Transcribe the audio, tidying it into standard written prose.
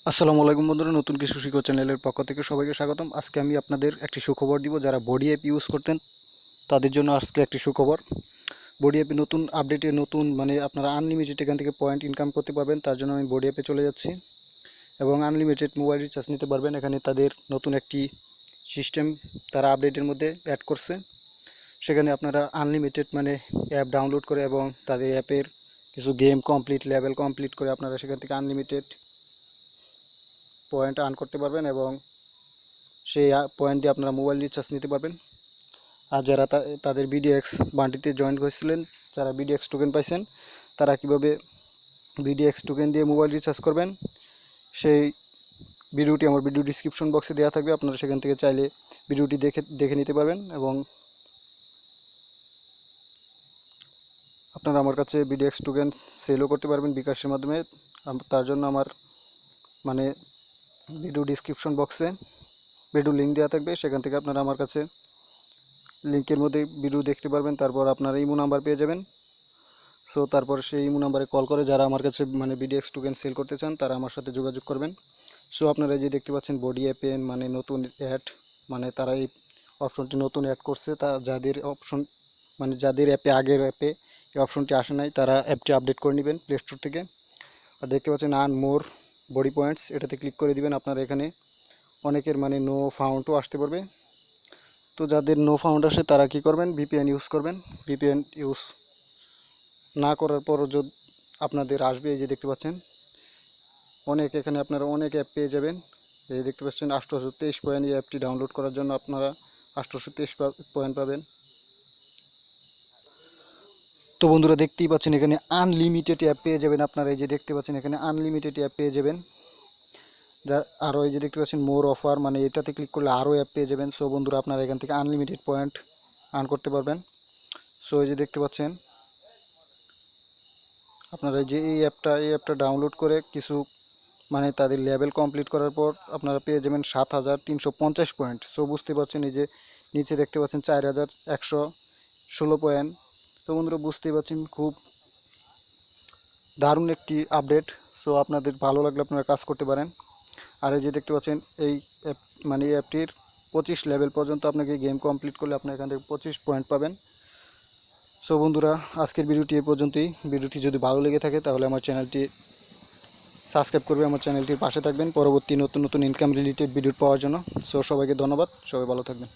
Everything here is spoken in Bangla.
আসসালামু আলাইকুম বন্ধুরা, নতুন কিছু শিখো চ্যানেলের পক্ষ থেকে সবাইকে স্বাগতম। আজকে আমি আপনাদের একটি সুখবর দিব। যারা বডি অ্যাপ ইউজ করতেন তাদের জন্য আজকে একটি সুখবর। বডি অ্যাপে নতুন আপডেটে নতুন আপনারা আনলিমিটেড এখান থেকে পয়েন্ট ইনকাম করতে পারবেন। তার জন্য আমি বডি অ্যাপে চলে যাচ্ছি এবং আনলিমিটেড মোবাইল রিচার্জ নিতে পারবেন। এখানে তাদের নতুন একটি সিস্টেম তারা আপডেটের মধ্যে অ্যাড করছে। সেখানে আপনারা আনলিমিটেড অ্যাপ ডাউনলোড করে এবং তাদের অ্যাপের কিছু গেম কমপ্লিট লেভেল কমপ্লিট করে আপনারা সেখান থেকে আনলিমিটেড পয়েন্ট আর্ন করতে পারবেন এবং সেই পয়েন্ট দিয়ে আপনারা মোবাইল রিচার্জ নিতে পারবেন। আর যারা তাদের বিডিএক্স বান্ডিতে জয়েন করেছিলেন, যারা বিডিএক্স টোকেন পাইছেন, তারা কিভাবে বিডিএক্স টোকেন দিয়ে মোবাইল রিচার্জ করবেন সেই ভিডিওটি আমার ভিডিও ডিসক্রিপশন বক্সে দেওয়া থাকবে। আপনারা সেখান থেকে চাইলে ভিডিওটি দেখে নিতে পারবেন এবং আপনারা আমার কাছে বিডিএক্স টোকেন সেলও করতে পারবেন বিকাশের মাধ্যমে। তার জন্য আমার মানে ভিডিও ডিসক্রিপশন বক্সে ভিডিও লিঙ্ক দেওয়া থাকবে, সেখান থেকে আপনারা আমার কাছে লিঙ্কের মধ্যে ভিডিও দেখতে পারবেন। তারপর আপনারা ইমো নাম্বার পেয়ে যাবেন। সো তারপর সেই ইমো নাম্বারে কল করে যারা আমার কাছে বিডিএক্স টোকেন সেল করতে চান তারা আমার সাথে যোগাযোগ করবেন। সো আপনারা যে দেখতে পাচ্ছেন বডি অ্যাপে নতুন অ্যাড, তারা এই অপশনটি নতুন অ্যাড করছে। তা যাদের অপশন যাদের অ্যাপে আগের অ্যাপে এই অপশনটি আসে নাই তারা অ্যাপটি আপডেট করে নেবেন প্লে স্টোর থেকে। আর দেখতে পাচ্ছেন আর্ন মোর বডি পয়েন্টস, এটাতে ক্লিক করে দিবেন। আপনারা এখানে অনেকের নো ফাউন্ডও আসতে পারবে। তো যাদের নো ফাউন্ড আসে তারা কি করবেন, ভিপিএন ইউজ করবেন। ভিপিএন ইউজ না করার পরও যদি আপনাদের আসবে, এই যে দেখতে পাচ্ছেন এখানে আপনারা অনেক অ্যাপ পেয়ে যাবেন। এই দেখতে পাচ্ছেন 823 পয়েন্ট। এই অ্যাপটি ডাউনলোড করার জন্য আপনারা 823 পয়েন্ট পাবেন। তো বন্ধুরা দেখতেই পাচ্ছেন এখানে আনলিমিটেড অ্যাপ পেয়ে যাবেন। আপনারা এই যে দেখতে পাচ্ছেন এখানে আনলিমিটেড অ্যাপ পেয়ে যাবেন। যা আরও এই যে দেখতে পাচ্ছেন মোর অফার, এটাতে ক্লিক করলে আরও অ্যাপ পেয়ে যাবেন। সো বন্ধুরা আপনারা এখান থেকে আনলিমিটেড পয়েন্ট আর্ন করতে পারবেন। সো এই যে দেখতে পাচ্ছেন আপনারা যে এই অ্যাপটা ডাউনলোড করে কিছু তাদের লেভেল কমপ্লিট করার পর আপনারা পেয়ে যাবেন 7350 পয়েন্ট। সো বুঝতে পারছেন এই যে নিচে দেখতে পাচ্ছেন 4116 পয়েন্ট। তো বন্ধুরা বুঝতেই পারছেন খুব দারুণ একটি আপডেট। সো আপনাদের ভালো লাগলে আপনারা কাজ করতে পারেন। আর এই যে দেখতে পাচ্ছেন এই অ্যাপ এই অ্যাপটির 25 লেভেল পর্যন্ত আপনাকে গেম কমপ্লিট করলে আপনি এখান থেকে 25 পয়েন্ট পাবেন। সো বন্ধুরা আজকের ভিডিওটি এই পর্যন্তই। ভিডিওটি যদি ভালো লেগে থাকে তাহলে আমার চ্যানেলটি সাবস্ক্রাইব করবে, আমার চ্যানেলটির পাশে থাকবেন পরবর্তী নতুন নতুন ইনকাম রিলেটেড ভিডিও পাওয়ার জন্য। সো সবাইকে ধন্যবাদ, সবাই ভালো থাকবেন।